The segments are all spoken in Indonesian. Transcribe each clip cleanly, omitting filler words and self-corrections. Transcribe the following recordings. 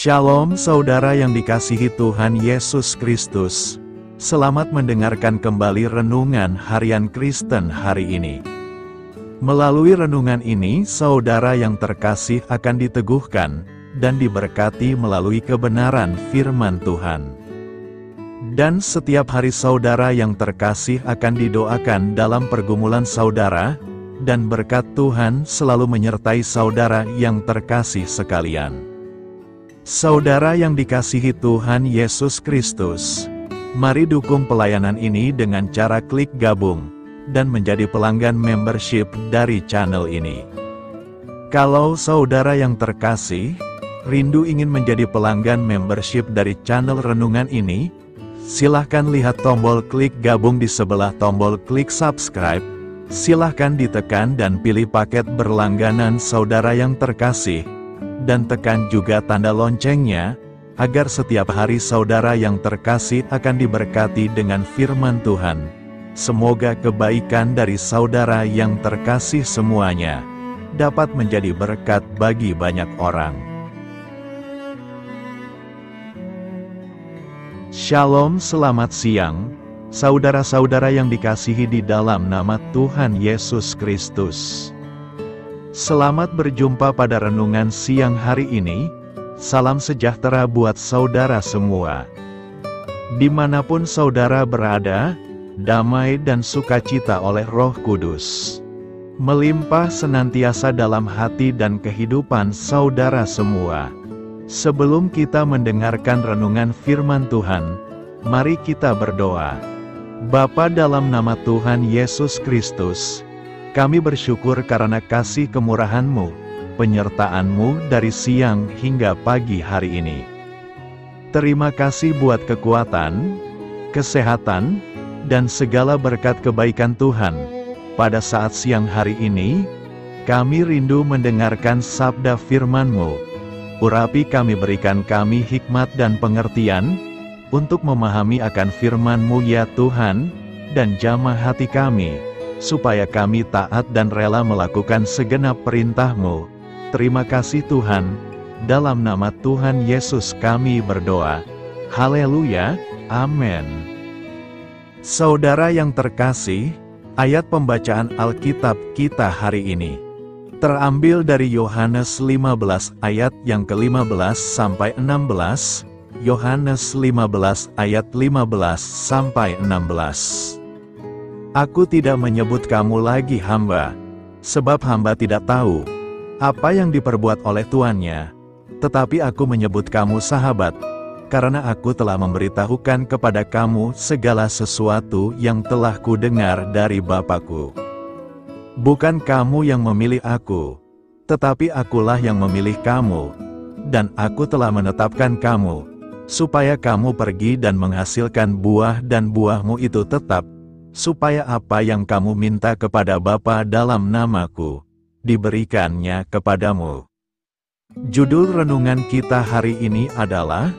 Shalom saudara yang dikasihi Tuhan Yesus Kristus. Selamat mendengarkan kembali renungan harian Kristen hari ini. Melalui renungan ini, saudara yang terkasih akan diteguhkan dan diberkati melalui kebenaran firman Tuhan. Dan setiap hari saudara yang terkasih akan didoakan dalam pergumulan saudara, dan berkat Tuhan selalu menyertai saudara yang terkasih sekalian. Saudara yang dikasihi Tuhan Yesus Kristus, mari dukung pelayanan ini dengan cara klik gabung dan menjadi pelanggan membership dari channel ini. Kalau saudara yang terkasih, rindu ingin menjadi pelanggan membership dari channel renungan ini, silahkan lihat tombol klik gabung di sebelah tombol klik subscribe. Silahkan ditekan dan pilih paket berlangganan saudara yang terkasih, dan tekan juga tanda loncengnya, agar setiap hari saudara yang terkasih akan diberkati dengan firman Tuhan. Semoga kebaikan dari saudara yang terkasih semuanya dapat menjadi berkat bagi banyak orang. Shalom, selamat siang, saudara-saudara yang dikasihi di dalam nama Tuhan Yesus Kristus. Selamat berjumpa pada renungan siang hari ini. Salam sejahtera buat saudara semua. Dimanapun saudara berada, damai dan sukacita oleh Roh Kudus melimpah senantiasa dalam hati dan kehidupan saudara semua. Sebelum kita mendengarkan renungan firman Tuhan, mari kita berdoa. Bapa, dalam nama Tuhan Yesus Kristus, kami bersyukur karena kasih kemurahan-Mu, penyertaan-Mu dari siang hingga pagi hari ini. Terima kasih buat kekuatan, kesehatan, dan segala berkat kebaikan Tuhan. Pada saat siang hari ini, kami rindu mendengarkan sabda firman-Mu. Urapi kami, berikan kami hikmat dan pengertian, untuk memahami akan firman-Mu ya Tuhan, dan jamah hati kami, supaya kami taat dan rela melakukan segenap perintah-Mu. Terima kasih Tuhan, dalam nama Tuhan Yesus kami berdoa. Haleluya, amin. Saudara yang terkasih, ayat pembacaan Alkitab kita hari ini terambil dari Yohanes 15 ayat yang ke-15 sampai 16, Yohanes 15 ayat 15 sampai 16. Aku tidak menyebut kamu lagi hamba, sebab hamba tidak tahu apa yang diperbuat oleh tuannya, tetapi aku menyebut kamu sahabat, karena aku telah memberitahukan kepada kamu segala sesuatu yang telah kudengar dari Bapa-Ku. Bukan kamu yang memilih aku, tetapi akulah yang memilih kamu, dan aku telah menetapkan kamu, supaya kamu pergi dan menghasilkan buah dan buahmu itu tetap, supaya apa yang kamu minta kepada Bapa dalam namaku, diberikannya kepadamu. Judul renungan kita hari ini adalah,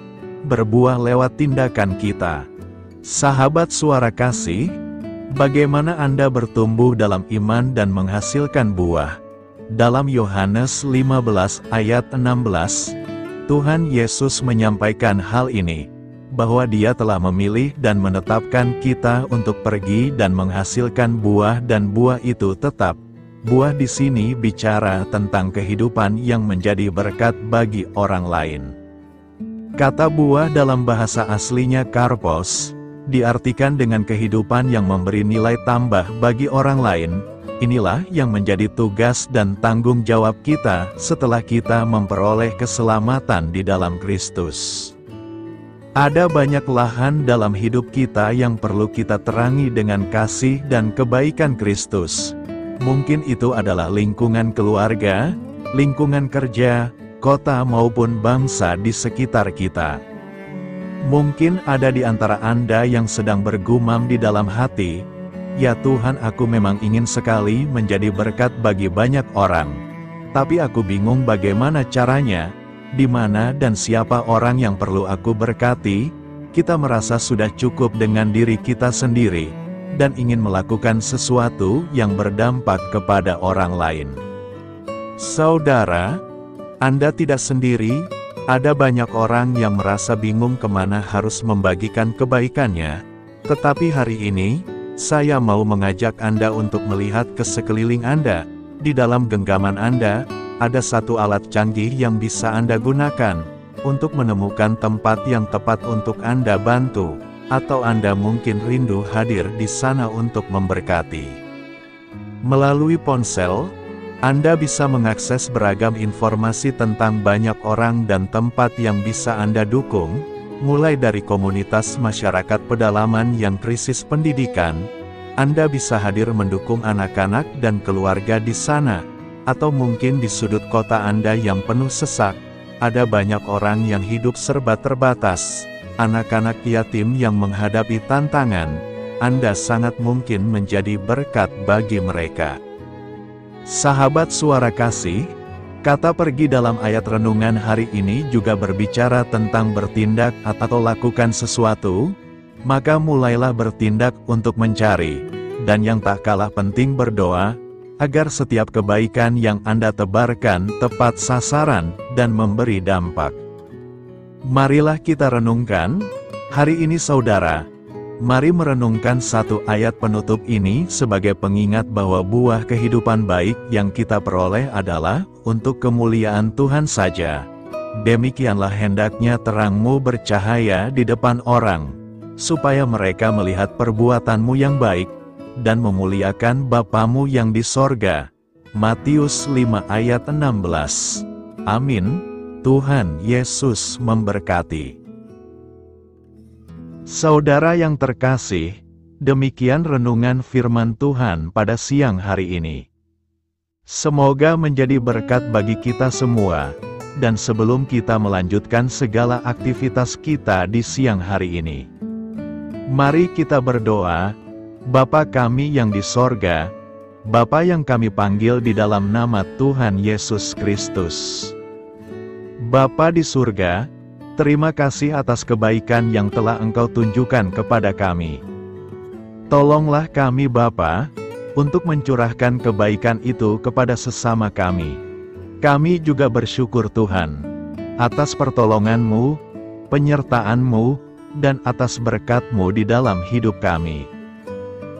berbuah lewat tindakan kita. Sahabat suara kasih, bagaimana Anda bertumbuh dalam iman dan menghasilkan buah? Dalam Yohanes 15 ayat 16, Tuhan Yesus menyampaikan hal ini, bahwa Dia telah memilih dan menetapkan kita untuk pergi dan menghasilkan buah dan buah itu tetap. Buah di sini bicara tentang kehidupan yang menjadi berkat bagi orang lain. Kata buah dalam bahasa aslinya karpos, diartikan dengan kehidupan yang memberi nilai tambah bagi orang lain. Inilah yang menjadi tugas dan tanggung jawab kita setelah kita memperoleh keselamatan di dalam Kristus. Ada banyak lahan dalam hidup kita yang perlu kita terangi dengan kasih dan kebaikan Kristus. Mungkin itu adalah lingkungan keluarga, lingkungan kerja, kota maupun bangsa di sekitar kita. Mungkin ada di antara Anda yang sedang bergumam di dalam hati, ya Tuhan, aku memang ingin sekali menjadi berkat bagi banyak orang. Tapi aku bingung bagaimana caranya, di mana dan siapa orang yang perlu aku berkati. Kita merasa sudah cukup dengan diri kita sendiri, dan ingin melakukan sesuatu yang berdampak kepada orang lain. Saudara, Anda tidak sendiri, Ada banyak orang yang merasa bingung kemana harus membagikan kebaikannya, tetapi hari ini, saya mau mengajak Anda untuk melihat ke sekeliling Anda. Di dalam genggaman Anda, ada satu alat canggih yang bisa Anda gunakan untuk menemukan tempat yang tepat untuk Anda bantu, atau Anda mungkin rindu hadir di sana untuk memberkati. Melalui ponsel, Anda bisa mengakses beragam informasi tentang banyak orang dan tempat yang bisa Anda dukung, mulai dari komunitas masyarakat pedalaman yang krisis pendidikan. Anda bisa hadir mendukung anak-anak dan keluarga di sana, atau mungkin di sudut kota Anda yang penuh sesak, ada banyak orang yang hidup serba terbatas, anak-anak yatim yang menghadapi tantangan. Anda sangat mungkin menjadi berkat bagi mereka. Sahabat Suara Kasih, kata pergi dalam ayat renungan hari ini juga berbicara tentang bertindak atau lakukan sesuatu, maka mulailah bertindak untuk mencari, dan yang tak kalah penting berdoa, agar setiap kebaikan yang Anda tebarkan tepat sasaran dan memberi dampak. Marilah kita renungkan, hari ini saudara. Mari merenungkan satu ayat penutup ini sebagai pengingat bahwa buah kehidupan baik yang kita peroleh adalah untuk kemuliaan Tuhan saja. Demikianlah hendaknya terangmu bercahaya di depan orang, supaya mereka melihat perbuatanmu yang baik, dan memuliakan Bapamu yang di sorga. Matius 5 ayat 16. Amin. Tuhan Yesus memberkati. Saudara yang terkasih, demikian renungan firman Tuhan pada siang hari ini. Semoga menjadi berkat bagi kita semua, dan sebelum kita melanjutkan segala aktivitas kita di siang hari ini, mari kita berdoa. Bapa kami yang di sorga, Bapa yang kami panggil di dalam nama Tuhan Yesus Kristus. Bapa di surga, terima kasih atas kebaikan yang telah Engkau tunjukkan kepada kami. Tolonglah kami Bapa, untuk mencurahkan kebaikan itu kepada sesama kami. Kami juga bersyukur Tuhan, atas pertolongan-Mu, penyertaan-Mu, dan atas berkat-Mu di dalam hidup kami.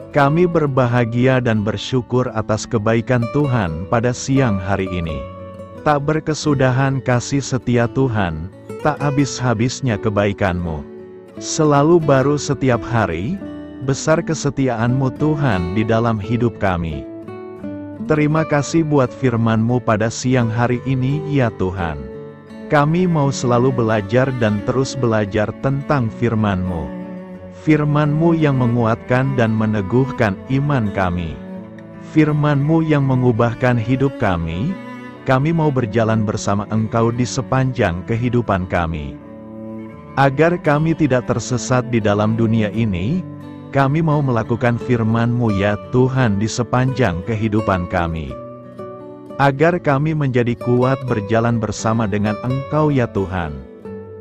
Kami berbahagia dan bersyukur atas kebaikan Tuhan pada siang hari ini. Tak berkesudahan kasih setia Tuhan, tak habis-habisnya kebaikan-Mu. Selalu baru setiap hari, besar kesetiaan-Mu Tuhan di dalam hidup kami. Terima kasih buat firman-Mu pada siang hari ini ya Tuhan. Kami mau selalu belajar dan terus belajar tentang firman-Mu. Firman-Mu yang menguatkan dan meneguhkan iman kami. Firman-Mu yang mengubahkan hidup kami. Kami mau berjalan bersama Engkau di sepanjang kehidupan kami. Agar kami tidak tersesat di dalam dunia ini, kami mau melakukan firman-Mu ya Tuhan di sepanjang kehidupan kami. Agar kami menjadi kuat berjalan bersama dengan Engkau ya Tuhan.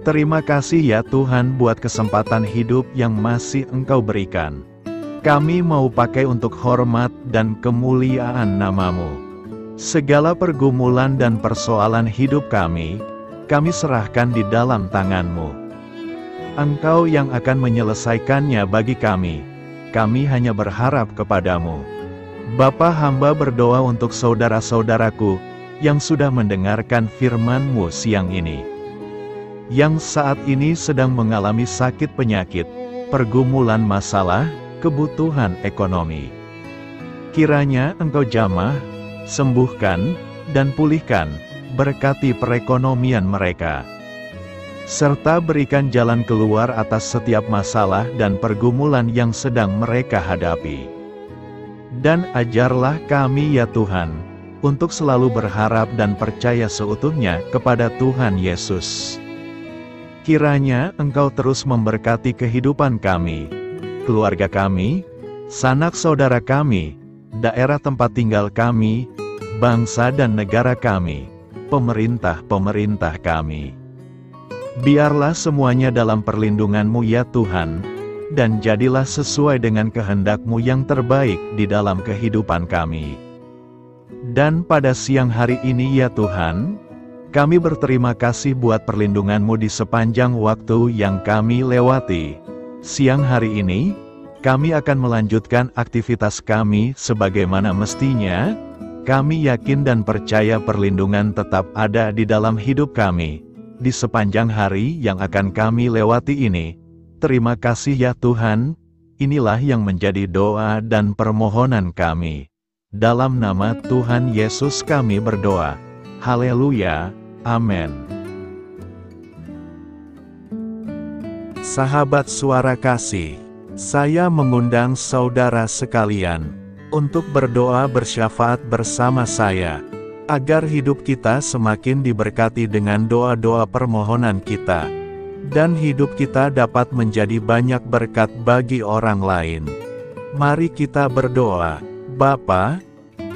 Terima kasih ya Tuhan buat kesempatan hidup yang masih Engkau berikan. Kami mau pakai untuk hormat dan kemuliaan nama-Mu. Segala pergumulan dan persoalan hidup kami serahkan di dalam tangan-Mu. Engkau yang akan menyelesaikannya bagi kami. Kami hanya berharap kepada-Mu. Bapa, hamba berdoa untuk saudara-saudaraku yang sudah mendengarkan firman-Mu siang ini, yang saat ini sedang mengalami sakit penyakit, pergumulan masalah, kebutuhan ekonomi. Kiranya Engkau jamah, sembuhkan, dan pulihkan, berkati perekonomian mereka. Serta berikan jalan keluar atas setiap masalah dan pergumulan yang sedang mereka hadapi. Dan ajarlah kami ya Tuhan, untuk selalu berharap dan percaya seutuhnya kepada Tuhan Yesus. Kiranya Engkau terus memberkati kehidupan kami, keluarga kami, sanak saudara kami, daerah tempat tinggal kami, bangsa dan negara kami, pemerintah-pemerintah kami. Biarlah semuanya dalam perlindungan-Mu ya Tuhan, dan jadilah sesuai dengan kehendak-Mu yang terbaik di dalam kehidupan kami. Dan pada siang hari ini ya Tuhan, Kami berterima kasih buat perlindungan-Mu di sepanjang waktu yang kami lewati. Siang hari ini, kami akan melanjutkan aktivitas kami sebagaimana mestinya. Kami yakin dan percaya perlindungan tetap ada di dalam hidup kami di sepanjang hari yang akan kami lewati ini. Terima kasih ya Tuhan. Inilah yang menjadi doa dan permohonan kami. Dalam nama Tuhan Yesus kami berdoa. Haleluya. Amin. Sahabat Suara Kasih, saya mengundang saudara sekalian untuk berdoa bersyafaat bersama saya, agar hidup kita semakin diberkati dengan doa-doa permohonan kita, dan hidup kita dapat menjadi banyak berkat bagi orang lain. Mari kita berdoa. Bapa,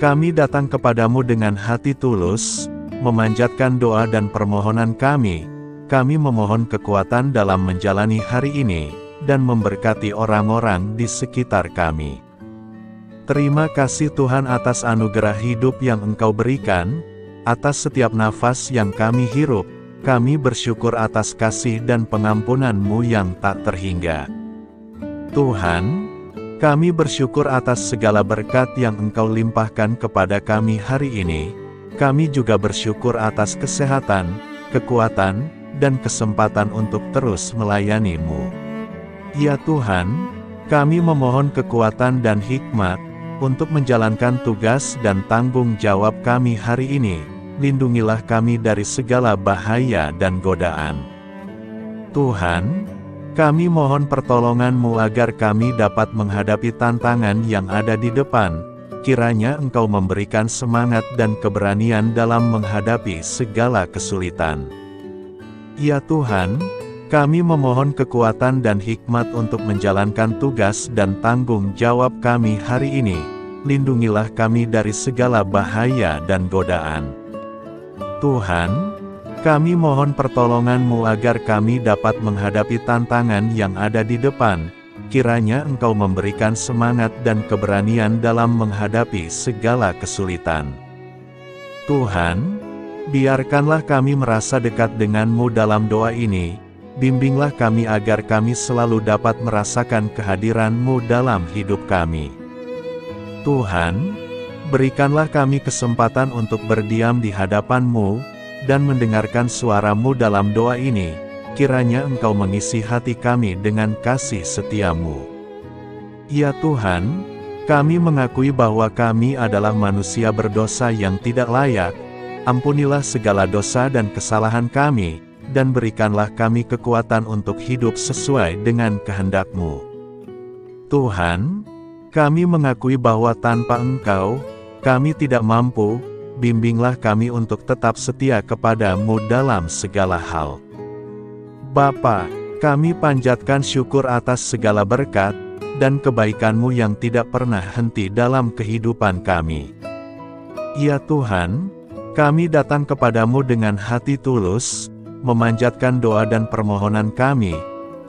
kami datang kepadamu dengan hati tulus, memanjatkan doa dan permohonan kami. Kami memohon kekuatan dalam menjalani hari ini, dan memberkati orang-orang di sekitar kami. Terima kasih Tuhan atas anugerah hidup yang Engkau berikan, atas setiap nafas yang kami hirup. Kami bersyukur atas kasih dan pengampunan-Mu yang tak terhingga. Tuhan, kami bersyukur atas segala berkat yang Engkau limpahkan kepada kami hari ini. Kami juga bersyukur atas kesehatan, kekuatan, dan kesempatan untuk terus melayani-Mu. Ya Tuhan, kami memohon kekuatan dan hikmat untuk menjalankan tugas dan tanggung jawab kami hari ini. Lindungilah kami dari segala bahaya dan godaan. Tuhan, kami mohon pertolongan-Mu agar kami dapat menghadapi tantangan yang ada di depan. Kiranya Engkau memberikan semangat dan keberanian dalam menghadapi segala kesulitan. Ya Tuhan, kami memohon kekuatan dan hikmat untuk menjalankan tugas dan tanggung jawab kami hari ini. Lindungilah kami dari segala bahaya dan godaan. Tuhan, kami mohon pertolongan-Mu agar kami dapat menghadapi tantangan yang ada di depan. Kiranya Engkau memberikan semangat dan keberanian dalam menghadapi segala kesulitan. Tuhan, biarkanlah kami merasa dekat dengan-Mu dalam doa ini. Bimbinglah kami agar kami selalu dapat merasakan kehadiran-Mu dalam hidup kami. Tuhan, berikanlah kami kesempatan untuk berdiam di hadapan-Mu, dan mendengarkan suara-Mu dalam doa ini. Kiranya Engkau mengisi hati kami dengan kasih setia-Mu. Ya Tuhan, kami mengakui bahwa kami adalah manusia berdosa yang tidak layak. Ampunilah segala dosa dan kesalahan kami, dan berikanlah kami kekuatan untuk hidup sesuai dengan kehendak-Mu. Tuhan, kami mengakui bahwa tanpa Engkau, kami tidak mampu. Bimbinglah kami untuk tetap setia kepada-Mu dalam segala hal. Bapa, kami panjatkan syukur atas segala berkat dan kebaikan-Mu yang tidak pernah henti dalam kehidupan kami. Ya Tuhan, kami datang kepadamu dengan hati tulus, memanjatkan doa dan permohonan kami.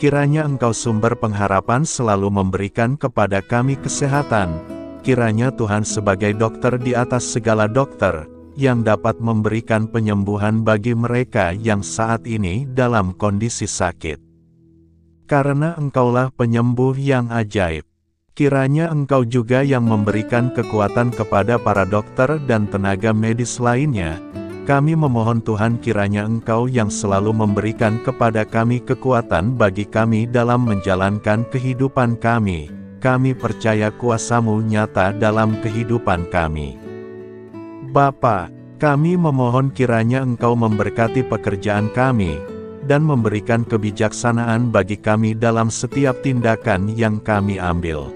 Kiranya Engkau sumber pengharapan selalu memberikan kepada kami kesehatan. Kiranya Tuhan sebagai dokter di atas segala dokter, yang dapat memberikan penyembuhan bagi mereka yang saat ini dalam kondisi sakit. Karena Engkaulah penyembuh yang ajaib. Kiranya Engkau juga yang memberikan kekuatan kepada para dokter dan tenaga medis lainnya. Kami memohon Tuhan kiranya Engkau yang selalu memberikan kepada kami kekuatan bagi kami dalam menjalankan kehidupan kami. Kami percaya kuasa-Mu nyata dalam kehidupan kami. Bapa, kami memohon kiranya Engkau memberkati pekerjaan kami, dan memberikan kebijaksanaan bagi kami dalam setiap tindakan yang kami ambil.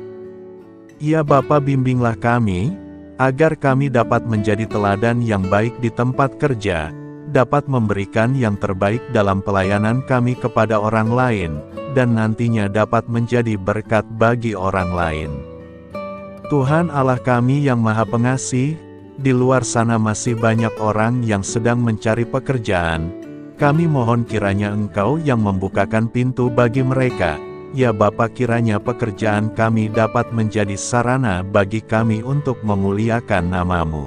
Ya Bapa, bimbinglah kami, agar kami dapat menjadi teladan yang baik di tempat kerja, dapat memberikan yang terbaik dalam pelayanan kami kepada orang lain, dan nantinya dapat menjadi berkat bagi orang lain. Tuhan Allah kami yang Maha Pengasih, di luar sana masih banyak orang yang sedang mencari pekerjaan. Kami mohon kiranya Engkau yang membukakan pintu bagi mereka. Ya Bapa, kiranya pekerjaan kami dapat menjadi sarana bagi kami untuk memuliakan nama-Mu.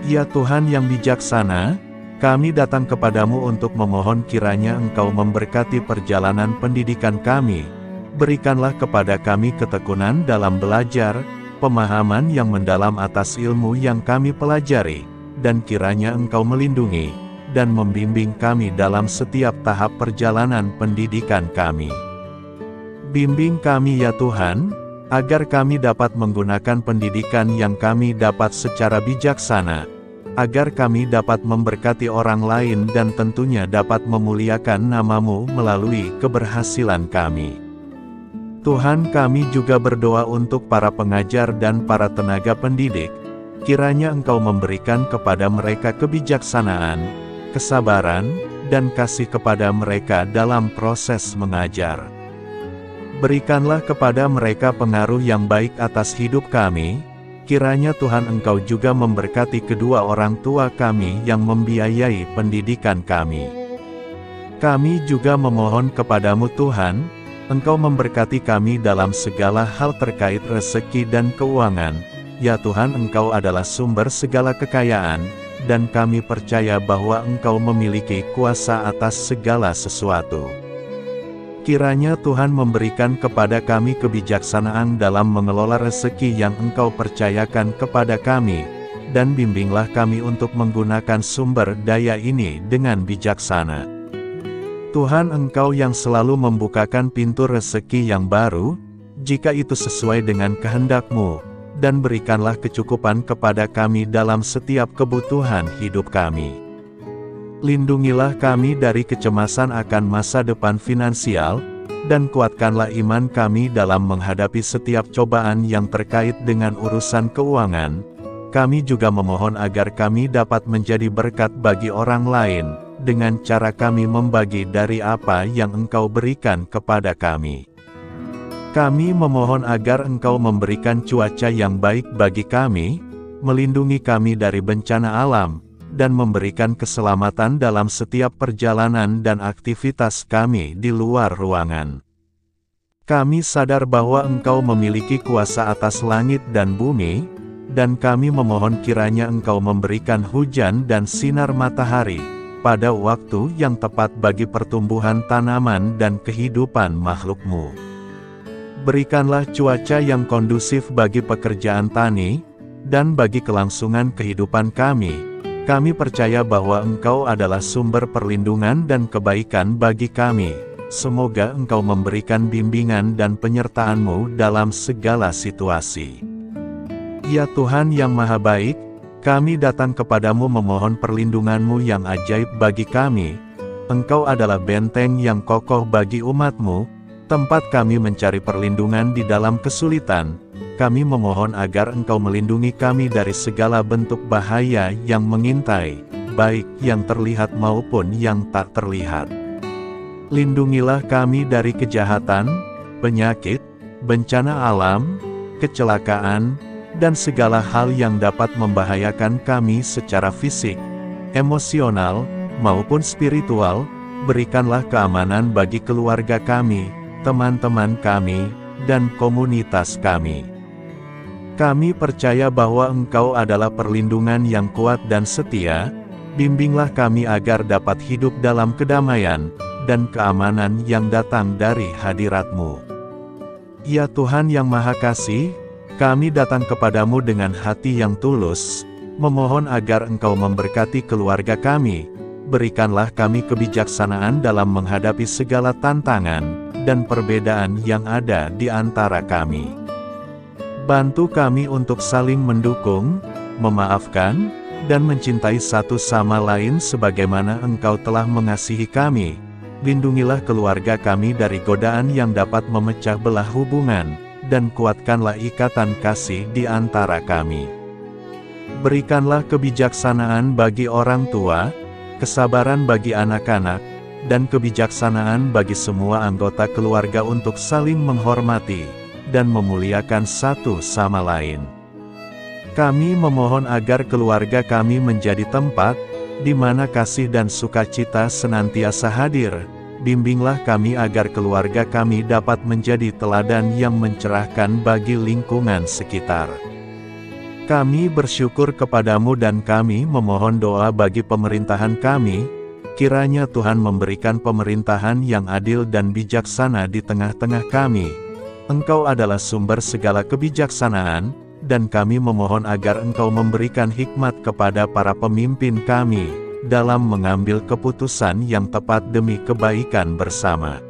Ya Tuhan yang bijaksana, Kami datang kepadamu untuk memohon kiranya Engkau memberkati perjalanan pendidikan kami. Berikanlah kepada kami ketekunan dalam belajar, pemahaman yang mendalam atas ilmu yang kami pelajari, dan kiranya Engkau melindungi dan membimbing kami dalam setiap tahap perjalanan pendidikan kami. Bimbing kami ya Tuhan, agar kami dapat menggunakan pendidikan yang kami dapat secara bijaksana, agar kami dapat memberkati orang lain dan tentunya dapat memuliakan nama-Mu melalui keberhasilan kami. Tuhan, kami juga berdoa untuk para pengajar dan para tenaga pendidik, kiranya Engkau memberikan kepada mereka kebijaksanaan, kesabaran, dan kasih kepada mereka dalam proses mengajar. Berikanlah kepada mereka pengaruh yang baik atas hidup kami. Kiranya Tuhan Engkau juga memberkati kedua orang tua kami yang membiayai pendidikan kami. Kami juga memohon kepadamu Tuhan, Engkau memberkati kami dalam segala hal terkait rezeki dan keuangan. Ya Tuhan, Engkau adalah sumber segala kekayaan, dan kami percaya bahwa Engkau memiliki kuasa atas segala sesuatu. Kiranya Tuhan memberikan kepada kami kebijaksanaan dalam mengelola rezeki yang Engkau percayakan kepada kami, dan bimbinglah kami untuk menggunakan sumber daya ini dengan bijaksana. Tuhan, Engkau yang selalu membukakan pintu rezeki yang baru, jika itu sesuai dengan kehendak-Mu, dan berikanlah kecukupan kepada kami dalam setiap kebutuhan hidup kami. Lindungilah kami dari kecemasan akan masa depan finansial, dan kuatkanlah iman kami dalam menghadapi setiap cobaan yang terkait dengan urusan keuangan. Kami juga memohon agar kami dapat menjadi berkat bagi orang lain, dengan cara kami membagi dari apa yang Engkau berikan kepada kami. Kami memohon agar Engkau memberikan cuaca yang baik bagi kami, melindungi kami dari bencana alam, dan memberikan keselamatan dalam setiap perjalanan dan aktivitas kami di luar ruangan. Kami sadar bahwa Engkau memiliki kuasa atas langit dan bumi, dan kami memohon kiranya Engkau memberikan hujan dan sinar matahari pada waktu yang tepat bagi pertumbuhan tanaman dan kehidupan makhluk-Mu. Berikanlah cuaca yang kondusif bagi pekerjaan tani, dan bagi kelangsungan kehidupan kami. Kami percaya bahwa Engkau adalah sumber perlindungan dan kebaikan bagi kami. Semoga Engkau memberikan bimbingan dan penyertaan-Mu dalam segala situasi. Ya Tuhan yang Maha Baik, kami datang kepadamu memohon perlindungan-Mu yang ajaib bagi kami. Engkau adalah benteng yang kokoh bagi umat-Mu, tempat kami mencari perlindungan di dalam kesulitan. Kami memohon agar Engkau melindungi kami dari segala bentuk bahaya yang mengintai, baik yang terlihat maupun yang tak terlihat. Lindungilah kami dari kejahatan, penyakit, bencana alam, kecelakaan, dan segala hal yang dapat membahayakan kami secara fisik, emosional, maupun spiritual. Berikanlah keamanan bagi keluarga kami, teman-teman kami, dan komunitas kami. Kami percaya bahwa Engkau adalah perlindungan yang kuat dan setia. Bimbinglah kami agar dapat hidup dalam kedamaian dan keamanan yang datang dari hadirat-Mu. Ya Tuhan yang Maha Kasih, kami datang kepadamu dengan hati yang tulus, memohon agar Engkau memberkati keluarga kami. Berikanlah kami kebijaksanaan dalam menghadapi segala tantangan dan perbedaan yang ada di antara kami. Bantu kami untuk saling mendukung, memaafkan, dan mencintai satu sama lain sebagaimana Engkau telah mengasihi kami. Lindungilah keluarga kami dari godaan yang dapat memecah belah hubungan, dan kuatkanlah ikatan kasih di antara kami. Berikanlah kebijaksanaan bagi orang tua, kesabaran bagi anak-anak, dan kebijaksanaan bagi semua anggota keluarga untuk saling menghormati dan memuliakan satu sama lain. Kami memohon agar keluarga kami menjadi tempat di mana kasih dan sukacita senantiasa hadir. Bimbinglah kami agar keluarga kami dapat menjadi teladan yang mencerahkan bagi lingkungan sekitar. Kami bersyukur kepadamu dan kami memohon doa bagi pemerintahan kami, kiranya Tuhan memberikan pemerintahan yang adil dan bijaksana di tengah-tengah kami. Engkau adalah sumber segala kebijaksanaan, dan kami memohon agar Engkau memberikan hikmat kepada para pemimpin kami, dalam mengambil keputusan yang tepat demi kebaikan bersama.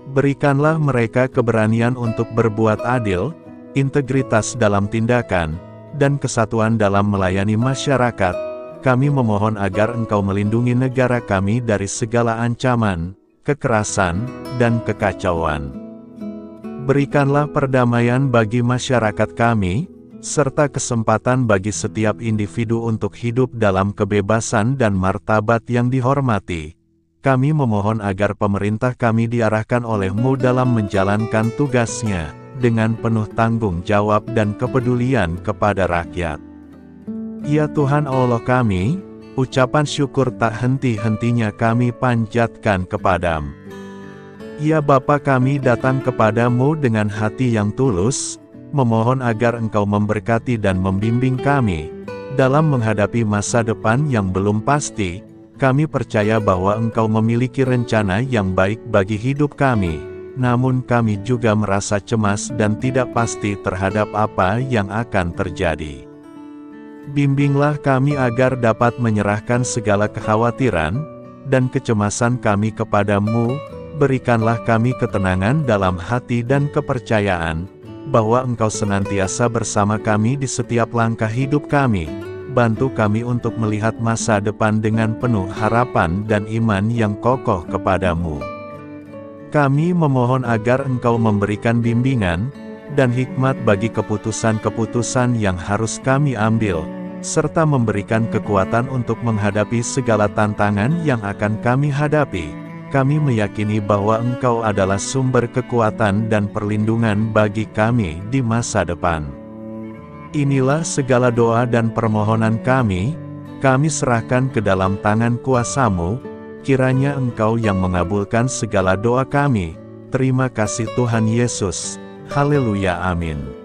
Berikanlah mereka keberanian untuk berbuat adil, integritas dalam tindakan, dan kesatuan dalam melayani masyarakat. Kami memohon agar Engkau melindungi negara kami dari segala ancaman, kekerasan, dan kekacauan. Berikanlah perdamaian bagi masyarakat kami, serta kesempatan bagi setiap individu untuk hidup dalam kebebasan dan martabat yang dihormati. Kami memohon agar pemerintah kami diarahkan oleh-Mu dalam menjalankan tugasnya, dengan penuh tanggung jawab dan kepedulian kepada rakyat. Ya Tuhan Allah kami, ucapan syukur tak henti-hentinya kami panjatkan kepadamu. Ya Bapa, kami datang kepadamu dengan hati yang tulus, memohon agar Engkau memberkati dan membimbing kami, dalam menghadapi masa depan yang belum pasti. Kami percaya bahwa Engkau memiliki rencana yang baik bagi hidup kami, namun kami juga merasa cemas dan tidak pasti terhadap apa yang akan terjadi. Bimbinglah kami agar dapat menyerahkan segala kekhawatiran dan kecemasan kami kepadamu. Berikanlah kami ketenangan dalam hati dan kepercayaan bahwa Engkau senantiasa bersama kami di setiap langkah hidup kami. Bantu kami untuk melihat masa depan dengan penuh harapan dan iman yang kokoh kepadamu. Kami memohon agar Engkau memberikan bimbingan dan hikmat bagi keputusan-keputusan yang harus kami ambil, serta memberikan kekuatan untuk menghadapi segala tantangan yang akan kami hadapi. Kami meyakini bahwa Engkau adalah sumber kekuatan dan perlindungan bagi kami di masa depan. Inilah segala doa dan permohonan kami serahkan ke dalam tangan kuasa-Mu. Kiranya Engkau yang mengabulkan segala doa kami. Terima kasih Tuhan Yesus. Haleluya, amin.